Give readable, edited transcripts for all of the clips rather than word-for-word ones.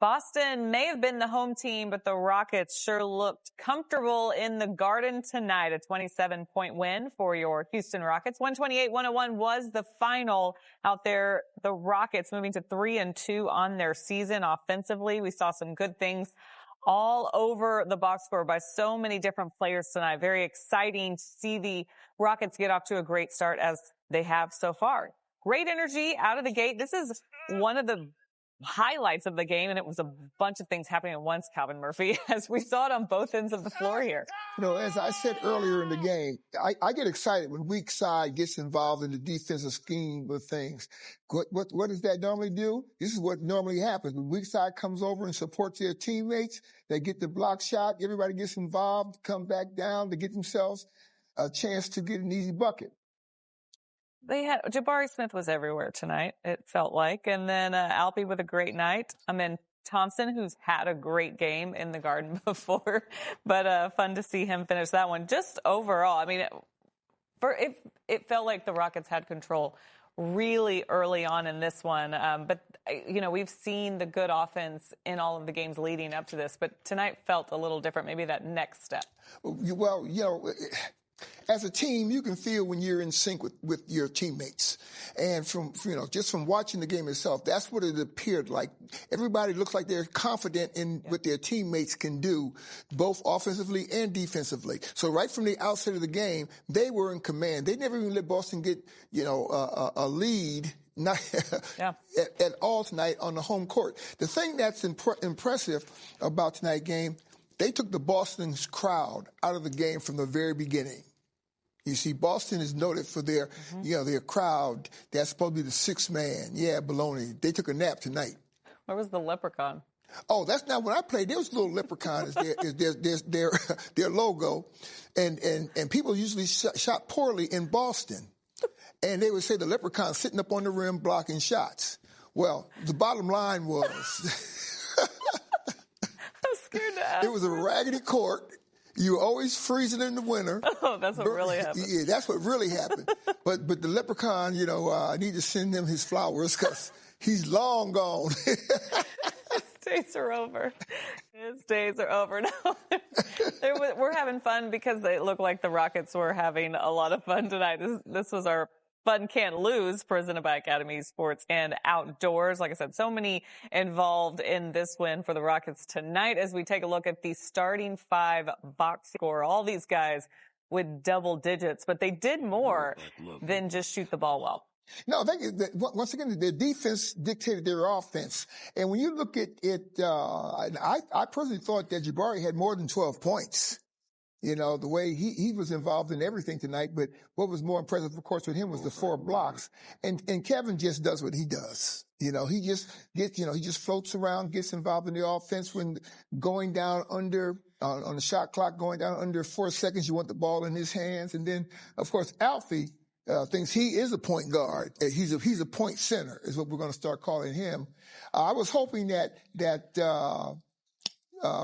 Boston may have been the home team, but the Rockets sure looked comfortable in the Garden tonight. A 27-point win for your Houston Rockets. 128-101 was the final out there. The Rockets moving to 3-2 on their season offensively. We saw some good things all over the box score by so many different players tonight. Very exciting to see the Rockets get off to a great start as they have so far. Great energy out of the gate. This is one of the highlights of the game, and it was a bunch of things happening at once, Calvin Murphy, as we saw it on both ends of the floor here. You know, as I said earlier in the game, I get excited when weak side gets involved in the defensive scheme of things. What does that normally do? This is what normally happens. When weak side comes over and supports their teammates, they get the block shot, everybody gets involved, come back down to get themselves a chance to get an easy bucket. They had Jabari Smith was everywhere tonight, it felt like. And then Alpie with a great night. Thompson, who's had a great game in the Garden before, but fun to see him finish that one. Just overall, I mean, it felt like the Rockets had control really early on in this one. But, you know, we've seen the good offense in all of the games leading up to this, but tonight felt a little different, maybe that next step. Well, you know, as a team, you can feel when you're in sync with your teammates. And just from watching the game itself, that's what it appeared like. Everybody looks like they're confident in what their teammates can do, both offensively and defensively. So right from the outset of the game, they were in command. They never even let Boston get, a lead at all tonight on the home court. The thing that's impressive about tonight's game, they took the Boston's crowd out of the game from the very beginning. You see, Boston is noted for their, their crowd. That's supposed to be the sixth man. Yeah, baloney. They took a nap tonight. Where was the leprechaun? Oh, that's not when I played. There was a little leprechaun as their logo. And people usually shot poorly in Boston. And they would say the leprechaun sitting up on the rim blocking shots. Well, the bottom line was... It was a raggedy court. You were always freezing in the winter. Oh, that's what really happened. Yeah, that's what really happened. But the leprechaun, I need to send him his flowers because he's long gone. His days are over. His days are over. No, we're having fun because it looked like the Rockets were having a lot of fun tonight. This was our Fun Can't Lose, presented by Academy Sports and Outdoors. Like I said, so many involved in this win for the Rockets tonight as we take a look at the starting five box score. All these guys with double digits, but they did more than just shoot the ball well. No, once again, the defense dictated their offense. And when you look at it, I personally thought that Jabari had more than 12 points. You know, the way he was involved in everything tonight. But what was more impressive, of course, with him was the 4 blocks. And Kevin just does what he does. You know, he just he just floats around, gets involved in the offense when going down under, on the shot clock, going down under 4 seconds, you want the ball in his hands. And then, of course, Alfie thinks he is a point guard. He's a point center is what we're going to start calling him. I was hoping that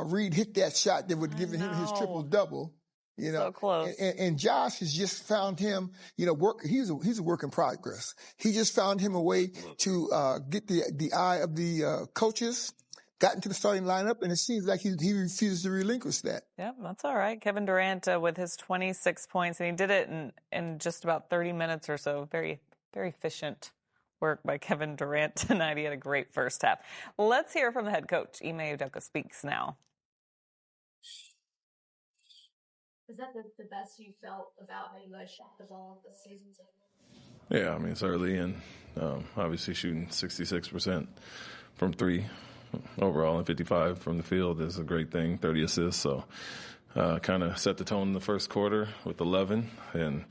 Reed hit that shot that would give him his triple-double. So close. And Josh has just found him, he's a work in progress. He just found him a way to get the eye of the coaches, got into the starting lineup, and it seems like he refuses to relinquish that. Yeah, that's all right. Kevin Durant with his 26 points, and he did it in just about 30 minutes or so. Very, very efficient work by Kevin Durant tonight. He had a great first half. Let's hear from the head coach. Ime Udoka speaks now. Is that the best you felt about how you guys shot the ball this season? Yeah, I mean, it's early, and obviously shooting 66% from 3 overall and 55 from the field is a great thing, 30 assists. So kind of set the tone in the first quarter with 11 and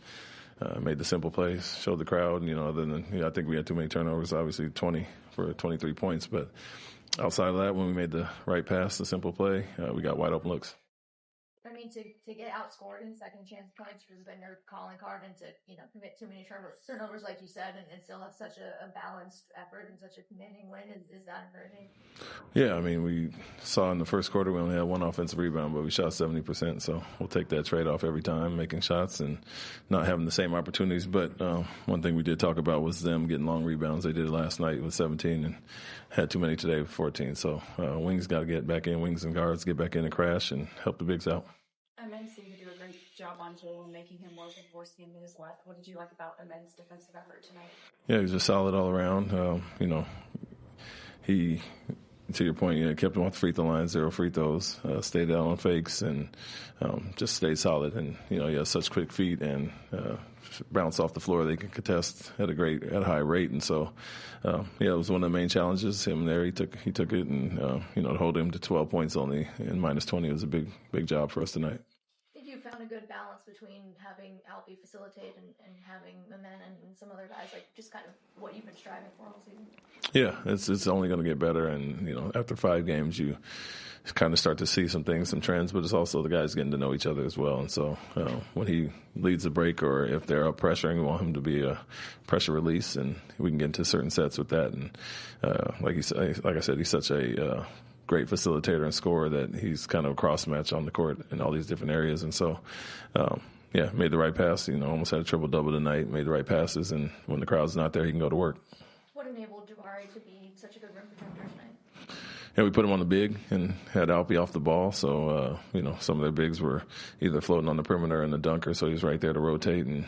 made the simple plays, showed the crowd, other than, I think we had too many turnovers, obviously 20 for 23 points. But outside of that, when we made the right pass, the simple play, we got wide open looks. mean, to get outscored in second chance points has been their calling card, and to, commit too many turnovers, like you said, and still have such a balanced effort and such a commanding win, is that encouraging? Yeah, I mean, we saw in the first quarter we only had one offensive rebound, but we shot 70%, so we'll take that trade-off every time, making shots and not having the same opportunities. But one thing we did talk about was them getting long rebounds. They did it last night with 17 and had too many today with 14. So wings got to get back in, wings and guards get back in and crash and help the bigs out. Amen seemed to do a great job on Joel and making him work and forcing him in his left. What did you like about Amen's defensive effort tonight? Yeah, he's just solid all around. He, to your point, kept him off the free throw line, 0 free throws, stayed out on fakes, and just stayed solid. And, he has such quick feet and bounce off the floor. They can contest at a high rate. And so, it was one of the main challenges. Him there, he took it, and, to hold him to 12 points only and minus 20 was a big job for us tonight. I think you found a good balance between having Alpi facilitate and having Amen and some other guys, like just kind of what you've been striving for all season. Yeah, it's only going to get better, and after 5 games, you kind of start to see some things, some trends, but it's also the guys getting to know each other as well. And so when he leads a break, or if they're up pressuring, we want him to be a pressure release, and we can get into certain sets with that. And like I said, he's such a great facilitator and scorer that he's kind of a cross match on the court in all these different areas. And so, made the right pass. Almost had a triple double tonight. Made the right passes, and when the crowd's not there, he can go to work. What enabled Jabari to be such a good rim protector tonight? And we put him on the big and had Alpi off the ball. So, some of their bigs were either floating on the perimeter and the dunker, so he was right there to rotate. And,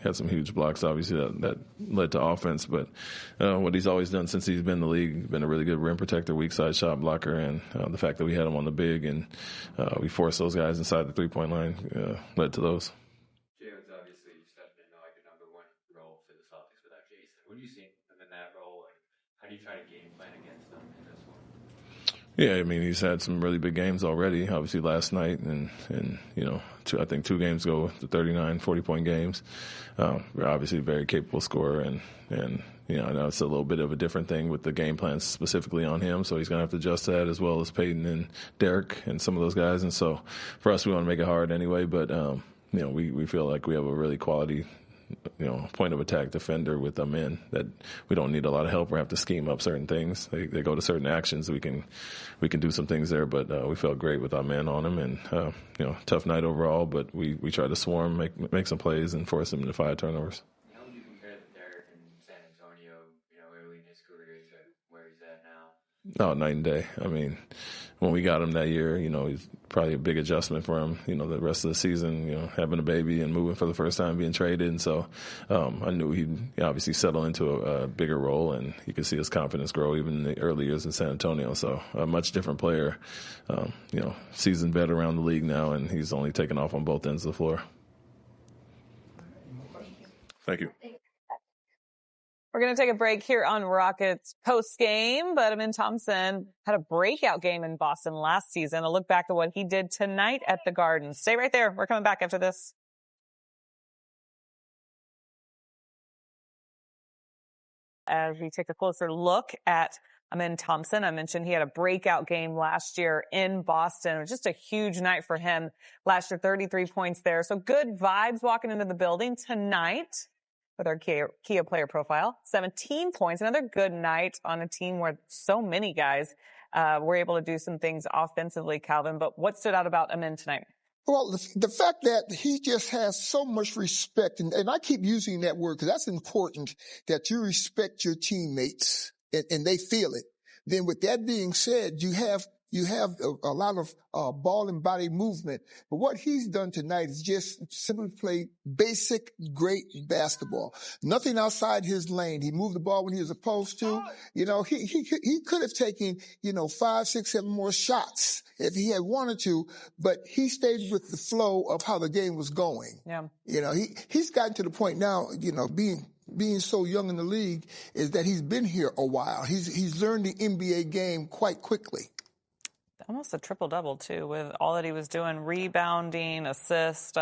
had some huge blocks, obviously, that led to offense. But what he's always done since he's been in the league, been a really good rim protector, weak side shot blocker. And the fact that we had him on the big and we forced those guys inside the three-point line led to those. Jalen's obviously stepped into like a number 1 role for the Celtics without Jason. What do you see him in that role? Like, how do you try to game plan against them in this one? Yeah, I mean, he's had some really big games already, obviously last night and I think 2 games ago, the 39, 40-point games. We're obviously a very capable scorer, and I know it's a little bit of a different thing with the game plan specifically on him, so he's going to have to adjust to that, as well as Peyton and Derek and some of those guys. And so for us, we want to make it hard anyway, but, we feel like we have a really quality point of attack defender with them in that we don't need a lot of help or have to scheme up certain things. They go to certain actions. We can do some things there, but we felt great with our man on him, and tough night overall, but we try to swarm, make some plays and force him into 5 turnovers. How would you compare the Derek in San Antonio, early in his career to where he's at now? Oh, night and day. I mean, when we got him that year, it's probably a big adjustment for him, the rest of the season, having a baby and moving for the first time, being traded. And so I knew he'd obviously settle into a bigger role, and you could see his confidence grow even in the early years in San Antonio. So a much different player, seasoned vet around the league now, and he's only taken off on both ends of the floor. Thank you. We're going to take a break here on Rockets post-game, but Thompson had a breakout game in Boston last season. A look back at what he did tonight at the Garden. Stay right there. We're coming back after this. As we take a closer look at Thompson, I mentioned he had a breakout game last year in Boston. It was just a huge night for him last year, 33 points there. So good vibes walking into the building tonight. With our Kia player profile, 17 points, another good night on a team where so many guys were able to do some things offensively, Calvin. But what stood out about Amen tonight? Well, the fact that he just has so much respect, and I keep using that word because that's important, that you respect your teammates and they feel it. Then with that being said, you have a lot of ball and body movement. But what he's done tonight is just simply play basic, great basketball. Nothing outside his lane. He moved the ball when he was supposed to. He could have taken, 5, 6, 7 more shots if he had wanted to, but he stayed with the flow of how the game was going. Yeah. He's gotten to the point now, being so young in the league, is that he's been here a while. He's learned the NBA game quite quickly. Almost a triple-double, too, with all that he was doing, rebounding, assist.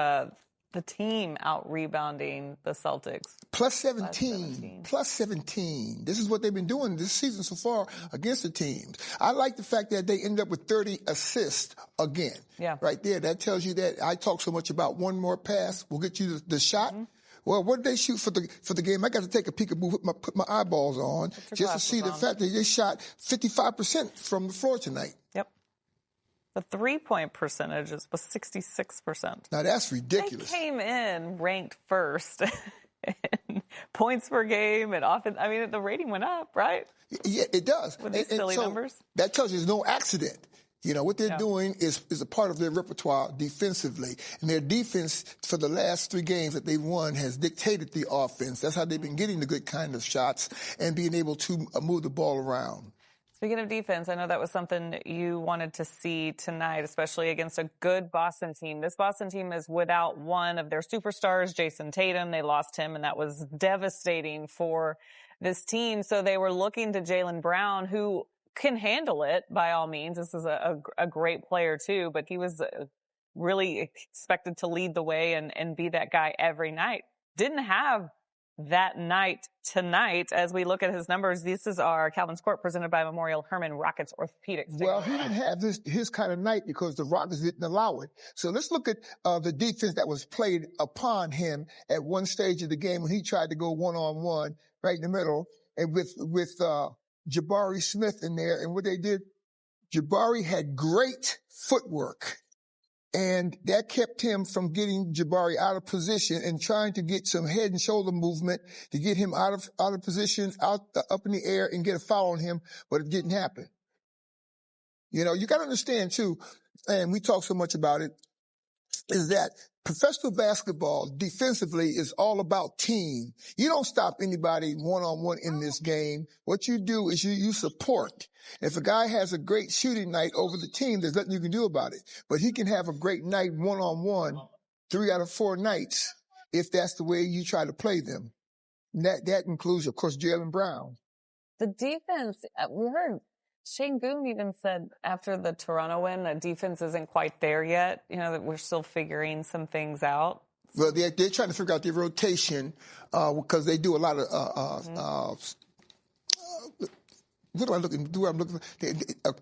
the team out-rebounding the Celtics. Plus 17. Plus 17. This is what they've been doing this season so far against the teams. I like the fact that they end up with 30 assists again. Yeah. Right there. That tells you that I talk so much about one more pass will get you the shot. Well, what did they shoot for the game? I got to take a peekaboo, put my eyeballs on just to see the fact that they shot 55% from the floor tonight. Yep. The three-point percentage was 66%. Now, that's ridiculous. They came in ranked first in points per game and offense. I mean, the rating went up, right? Yeah, it does. With these silly numbers. That tells you there's no accident. You know, what they're doing is a part of their repertoire defensively. And their defense for the last 3 games that they've won has dictated the offense. That's how they've been getting the good kind of shots and being able to move the ball around. Speaking of defense, I know that was something you wanted to see tonight, especially against a good Boston team. This Boston team is without one of their superstars, Jason Tatum. They lost him, and that was devastating for this team. So they were looking to Jaylen Brown, who can handle it by all means. This is a great player too, but he was really expected to lead the way and be that guy every night. Didn't have that night tonight. As we look at his numbers, this is our Calvin's Court presented by Memorial Hermann Rockets Orthopedics. Well, he didn't have his kind of night because the Rockets didn't allow it. So let's look at the defense that was played upon him at one stage of the game when he tried to go one-on-one right in the middle and with Jabari Smith in there. And what they did, Jabari had great footwork. And that kept him from getting Jabari out of position and trying to get some head and shoulder movement to get him out of position, up in the air and get a foul on him, but it didn't happen. You know, you got to understand too, and we talk so much about it, is that professional basketball defensively is all about team. You don't stop anybody one-on-one in this game. What you do is you support. If a guy has a great shooting night over the team, there's nothing you can do about it. But he can have a great night one-on-one 3 out of 4 nights if that's the way you try to play them. And that includes, of course, Jaylen Brown. The defense, we heard Sengun even said after the Toronto win, the defense isn't quite there yet. You know, that we're still figuring some things out. Well, they're trying to figure out their rotation because they do a lot of what am I looking for?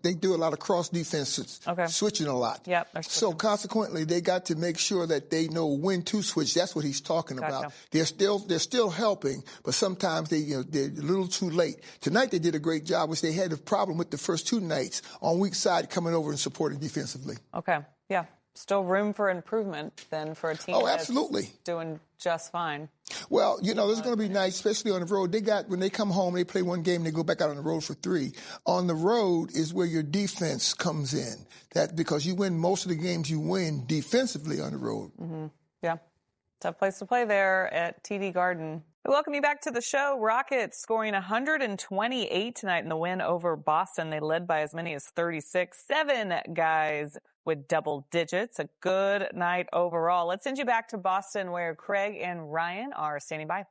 They do a lot of cross defenses, switching a lot. Yep. So consequently, they got to make sure that they know when to switch. That's what he's talking about. They're still helping, but sometimes they're a little too late. Tonight they did a great job, which they had a problem with the first 2 nights on weak side coming over and supporting defensively. Okay. Yeah. Still room for improvement then for a team absolutely. That's doing just fine. Well, you know, this is going to be nice, especially on the road. When they come home, they play one game, they go back out on the road for 3. On the road is where your defense comes in. Because you win most of the games you win defensively on the road. Mm-hmm. Yeah. Tough place to play there at TD Garden. Welcome you back to the show. Rockets scoring 128 tonight in the win over Boston. They led by as many as 36. 7 guys with double digits. A good night overall. Let's send you back to Boston where Craig and Ryan are standing by.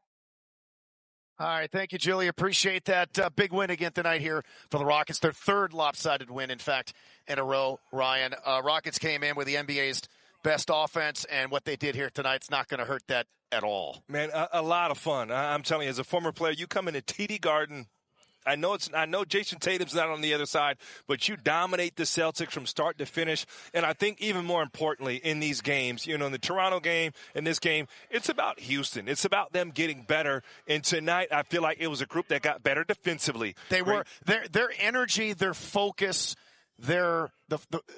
All right. Thank you, Julie. Appreciate that big win again tonight here for the Rockets. Their 3rd lopsided win, in fact, in a row, Ryan. Rockets came in with the NBA's best offense, and what they did here tonight's not going to hurt that at all. Man, a lot of fun. I'm telling you, as a former player, you come into TD Garden. I know Jason Tatum's not on the other side, but you dominate the Celtics from start to finish. And I think even more importantly in these games, you know, in the Toronto game, in this game, it's about Houston. It's about them getting better. And tonight, I feel like it was a group that got better defensively. They were their energy, their focus.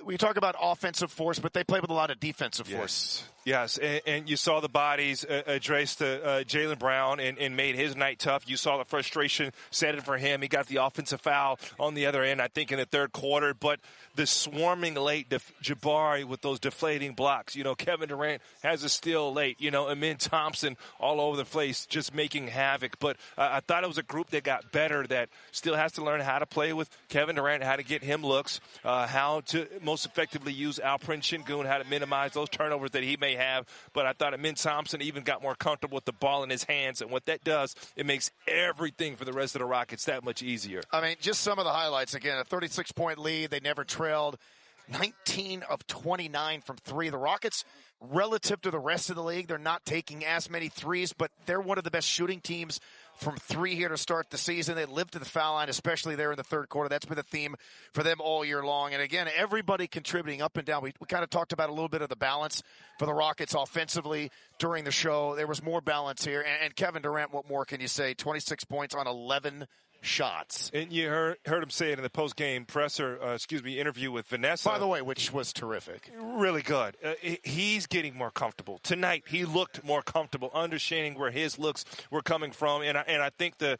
We talk about offensive force, but they play with a lot of defensive force. Yes, and you saw the bodies addressed to Jaylen Brown and made his night tough. You saw the frustration set in for him. He got the offensive foul on the other end, I think, in the 3rd quarter. But the swarming late, Jabari with those deflating blocks. You know, Kevin Durant has a steal late. You know, and then Thompson all over the place just making havoc. But I thought it was a group that got better, that still has to learn how to play with Kevin Durant, how to get him looks, how to most effectively use Alperen Sengun, how to minimize those turnovers that he may have. But I thought Amin Thompson even got more comfortable with the ball in his hands. And what that does, it makes everything for the rest of the Rockets that much easier. I mean, just some of the highlights. Again, a 36-point lead. They never trailed. 19 of 29 from three. The Rockets, relative to the rest of the league, they're not taking as many threes, but they're one of the best shooting teams from three here to start the season. They live to the foul line, especially there in the third quarter. That's been the theme for them all year long. And again, everybody contributing up and down. We kind of talked about a little bit of the balance for the Rockets offensively during the show. There was more balance here. And Kevin Durant, what more can you say? 26 points on 11 shots. And you heard him say it in the post-game interview with Vanessa. By the way, which was terrific. Really good. He's getting more comfortable. Tonight, he looked more comfortable, understanding where his looks were coming from. And I think the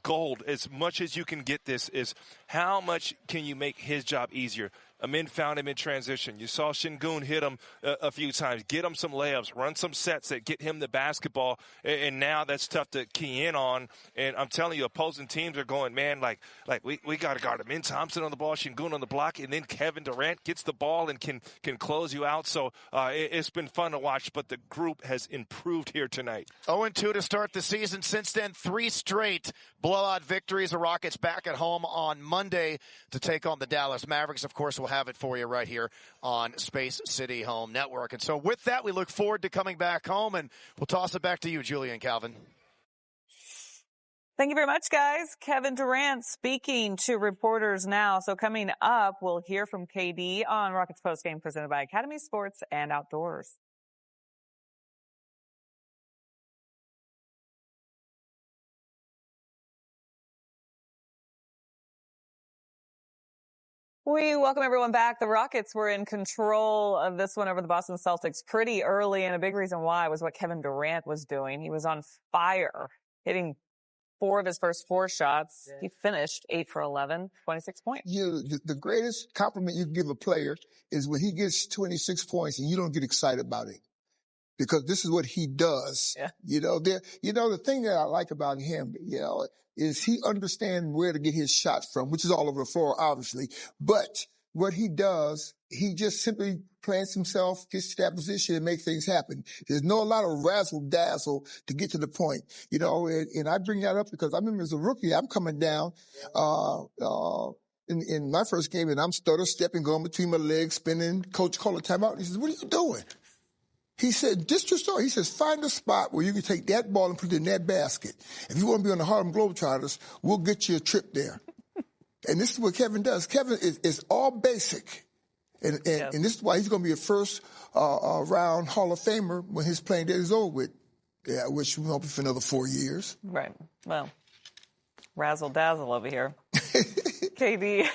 gold, as much as you can get this, is how much can you make his job easier. Amin found him in transition. You saw Sengun hit him a few times, get him some layups, run some sets that get him the basketball, and now that's tough to key in on. And I'm telling you, opposing teams are going, man, like we got to guard Amin Thompson on the ball, Sengun on the block, and then Kevin Durant gets the ball and can close you out. So it's been fun to watch, but the group has improved here tonight. 0-2 to start the season. Since then, 3 straight blowout victories. The Rockets back at home on Monday to take on the Dallas Mavericks. Of course, we'll have it for you right here on Space City Home Network. And so with that, we look forward to coming back home, and we'll toss it back to you, Julia and Calvin. Thank you very much, guys. Kevin Durant speaking to reporters now. So coming up, we'll hear from KD on Rockets Postgame presented by Academy Sports and Outdoors. We welcome everyone back. The Rockets were in control of this one over the Boston Celtics pretty early, and a big reason why was what Kevin Durant was doing. He was on fire, hitting 4 of his first 4 shots. Yeah. He finished 8 for 11, 26 points. The greatest compliment you can give a player is when he gets 26 points and you don't get excited about it. Because this is what he does. Yeah. The thing that I like about him, is he understands where to get his shots from, which is all over the floor, obviously. But what he does, he just simply plants himself, gets to that position, and makes things happen. There's a lot of razzle-dazzle to get to the point. And I bring that up because I remember as a rookie, I'm coming down in my first game, and I'm stutter-stepping, going between my legs, spinning. Coach called a timeout. He says, "What are you doing?" He said, just your story. He says, find a spot where you can take that ball and put it in that basket. If you want to be on the Harlem Globetrotters, we'll get you a trip there. And this is what Kevin does. Kevin is all basic. And this is why he's going to be a first round Hall of Famer when his playing days is over with, which we won't be for another 4 years. Right. Well, razzle-dazzle over here. KD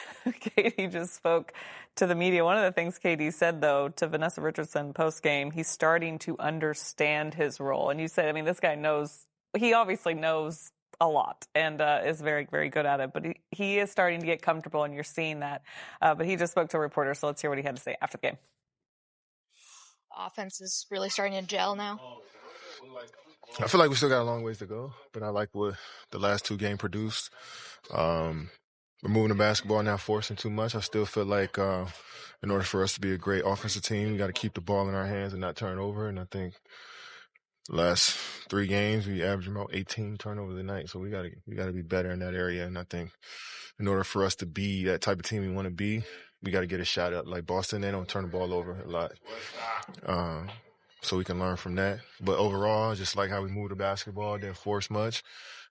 just spoke to the media. One of the things KD said, though, to Vanessa Richardson post-game, he's starting to understand his role. And you said, this guy he obviously knows a lot and is very, very good at it. But he is starting to get comfortable, and you're seeing that. But he just spoke to a reporter, so let's hear what he had to say after the game. Offense is really starting to gel now. I feel like we still got a long ways to go, but I like what the last 2 games produced. We're moving the basketball, not forcing too much. I still feel like in order for us to be a great offensive team, we got to keep the ball in our hands and not turn over. And I think the last 3 games, we averaged about 18 turnovers a night. So we got to be better in that area. And I think in order for us to be that type of team we want to be, we got to get a shot up. Like Boston, they don't turn the ball over a lot. So we can learn from that. But overall, just like how we move the basketball, didn't force much.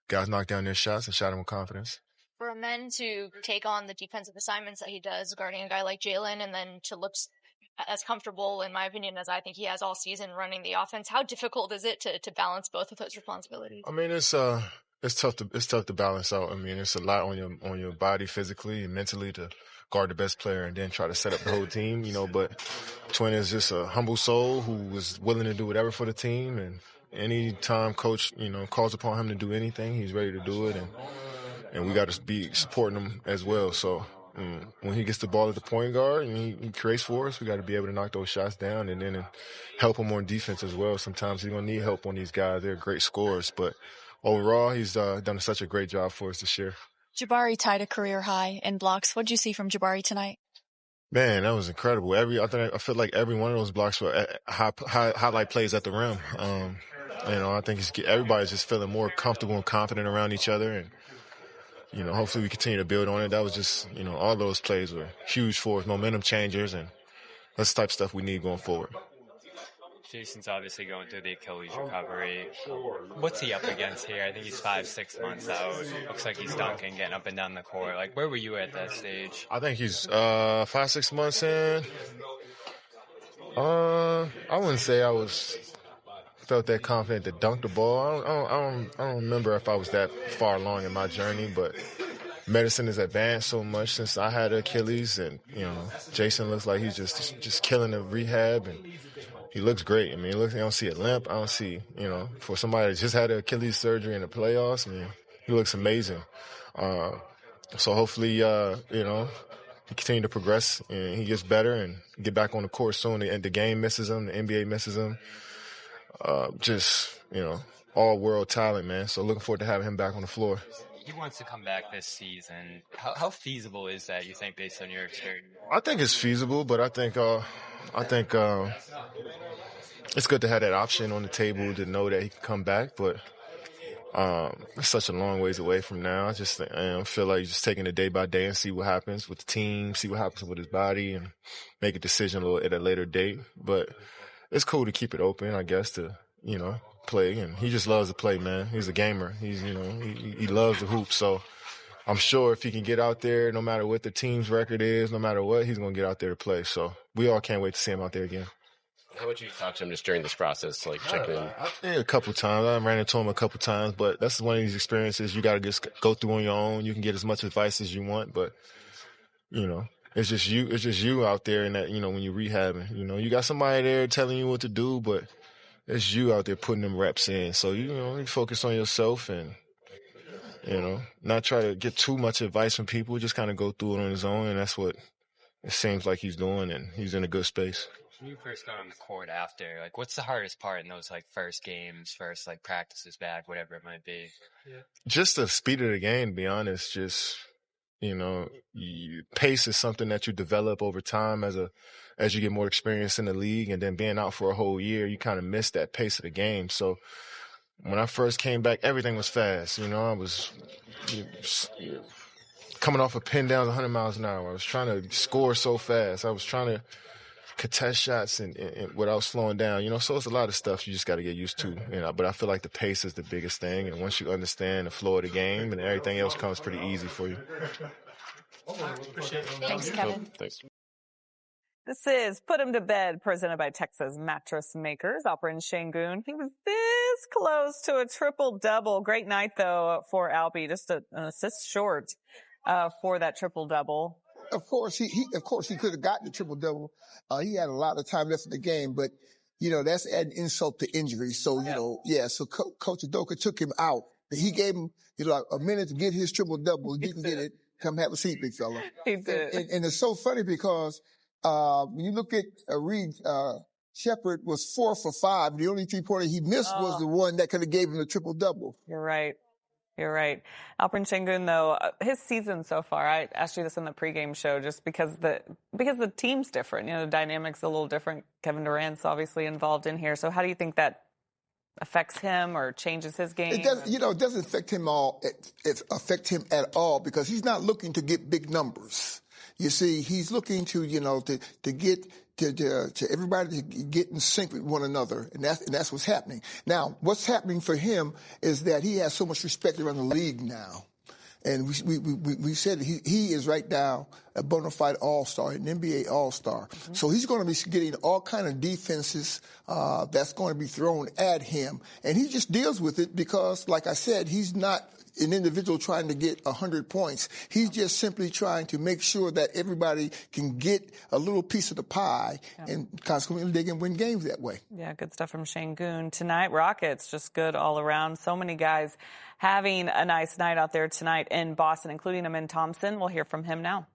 Guys knocked down their shots and shot them with confidence. For a man to take on the defensive assignments that he does, guarding a guy like Jalen, and then to look as comfortable, in my opinion, as I think he has all season running the offense, how difficult is it to balance both of those responsibilities? It's tough to balance out. It's a lot on your body physically and mentally to guard the best player and then try to set up the whole team, But Twin is just a humble soul who was willing to do whatever for the team, and any time coach, calls upon him to do anything, he's ready to do it, and we got to be supporting him as well. So when he gets the ball at the point guard and he creates for us, we got to be able to knock those shots down and then help him on defense as well. Sometimes he's going to need help on these guys. They're great scorers, but overall, he's done such a great job for us this year. Jabari tied a career high in blocks. What did you see from Jabari tonight? Man, that was incredible. I feel like every one of those blocks were highlight plays at the rim. I think everybody's just feeling more comfortable and confident around each other, and hopefully we continue to build on it. That was just, all those plays were huge for us, momentum changers, and that's the type of stuff we need going forward. Jason's obviously going through the Achilles recovery. What's he up against here? I think he's 5-6 months out. Looks like he's dunking, getting up and down the court. Like, where were you at that stage? I think he's 5-6 months in. I wouldn't say I felt that confident to dunk the ball. I don't remember if I was that far along in my journey, but medicine has advanced so much since I had Achilles, and Jason looks like he's just killing the rehab, and he looks great. I mean, I don't see a limp. I don't see, for somebody that just had Achilles surgery in the playoffs, he looks amazing. So hopefully, he continue to progress and he gets better and get back on the court soon. And the game misses him. The NBA misses him. All world talent, man. So looking forward to having him back on the floor. He wants to come back this season. How feasible is that, you think, based on your experience? I think it's feasible, but I think it's good to have that option on the table to know that he can come back. But it's such a long ways away from now. I feel like just taking it day by day and see what happens with the team, see what happens with his body, and make a decision at a later date. But it's cool to keep it open, I guess, to, play. And he just loves to play, man. He's a gamer. He loves the hoop. So I'm sure if he can get out there, no matter what the team's record is, no matter what, he's going to get out there to play. So we all can't wait to see him out there again. How would you talk to him just during this process, like checking in? Yeah, a couple times. I ran into him a couple times, but that's one of these experiences you got to just go through on your own. You can get as much advice as you want, but, it's just you out there in that, when you're rehabbing. You got somebody there telling you what to do, but it's you out there putting them reps in. So, you focus on yourself and, not try to get too much advice from people. Just kind of go through it on his own, and that's what it seems like he's doing, and he's in a good space. When you first got on the court after, what's the hardest part in those, first games, practices back, whatever it might be? Yeah. Just the speed of the game, to be honest. Just, pace is something that you develop over time as you get more experience in the league, and then being out for a whole year, you kind of miss that pace of the game. So when I first came back, everything was fast. I was coming off of pin downs 100 miles an hour. I was trying to score so fast. I was trying to contest shots and without slowing down, so it's a lot of stuff you just got to get used to, but I feel like the pace is the biggest thing, and once you understand the flow of the game, and everything else comes pretty easy for you. Thanks, Kevin. Thanks. This is Put Him to Bed, presented by Texas Mattress Makers. Alperen Sengun, he was this close to a triple-double. Great night, though, for Alpi. Just an assist short for that triple-double. Of course, he could have gotten the triple-double. He had a lot of time left in the game, but, that's adding insult to injury. So, so Coach Udoka took him out. He gave him, a minute to get his triple-double. He didn't get it. Come have a seat, big fella. He did. And it's so funny because when you look at Reed Shepard was 4 for 5. The only three-pointer he missed was the one that could have gave him the triple-double. You're right. Alperen Sengun, though, his season so far, I asked you this in the pregame show, just because the team's different. The dynamic's a little different. Kevin Durant's obviously involved in here. So how do you think that affects him or changes his game? It doesn't affect him at all because he's not looking to get big numbers. You see, he's looking to get to everybody to get in sync with one another, and that's what's happening. Now, what's happening for him is that he has so much respect around the league now. And we said he is right now a bona fide all-star, an NBA all-star. Mm-hmm. So he's going to be getting all kind of defenses that's going to be thrown at him. And he just deals with it because, like I said, he's not an individual trying to get 100 points. He's just simply trying to make sure that everybody can get a little piece of the pie, and consequently they can win games that way. Yeah, good stuff from Sengun tonight. Rockets just good all around. So many guys having a nice night out there tonight in Boston, including Amin Thompson. We'll hear from him now.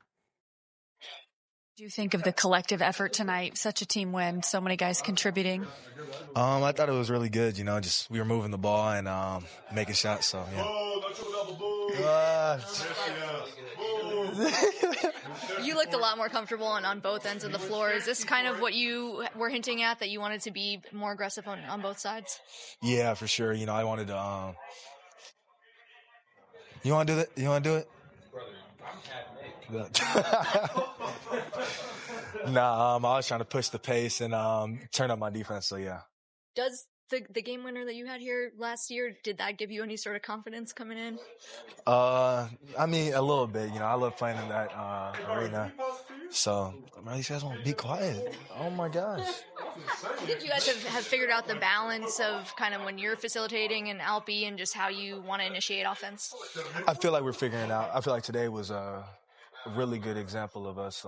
Do you think of the collective effort tonight? Such a team win, so many guys contributing. I thought it was really good. Just we were moving the ball and making shots. So You looked a lot more comfortable on both ends of the floor. Is this kind of what you were hinting at, that you wanted to be more aggressive on both sides? Yeah, for sure. I wanted to You want to do it? You want to do it? Nah, I was trying to push the pace and turn up my defense. So yeah. Does the game winner that you had here last year, did that give you any sort of confidence coming in? I mean, a little bit. You know, I love playing in that arena. So, these guys won't be quiet. Oh my gosh. I think you guys have figured out the balance of kind of when you're facilitating and Alpy and just how you want to initiate offense. I feel like we're figuring it out. I feel like today was a really good example of us.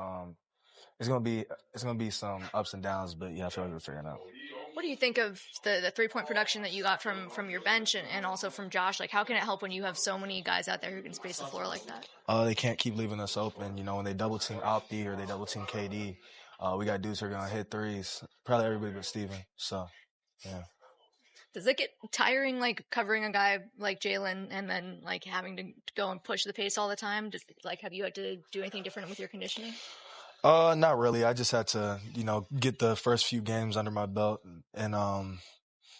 It's gonna be some ups and downs, but yeah, I feel like we're figuring it out. What do you think of the 3-point production that you got from your bench and also from Josh? Like, how can it help when you have so many guys out there who can space the floor like that? They can't keep leaving us open. You know, when they double team Alpy or they double team KD, we got dudes who are gonna hit threes. Probably everybody but Steven. So, yeah. Does it get tiring, like covering a guy like Jalen and then like having to go and push the pace all the time? Have you had to do anything different with your conditioning? Not really. I just had to, get the first few games under my belt, and I've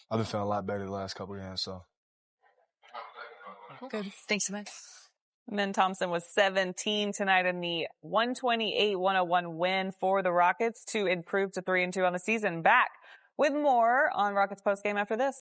been feeling a lot better the last couple of games. So good. Thanks so much. And then Thompson was 17 tonight in the 128-101 win for the Rockets to improve to 3-2 on the season. Back with more on Rockets postgame after this.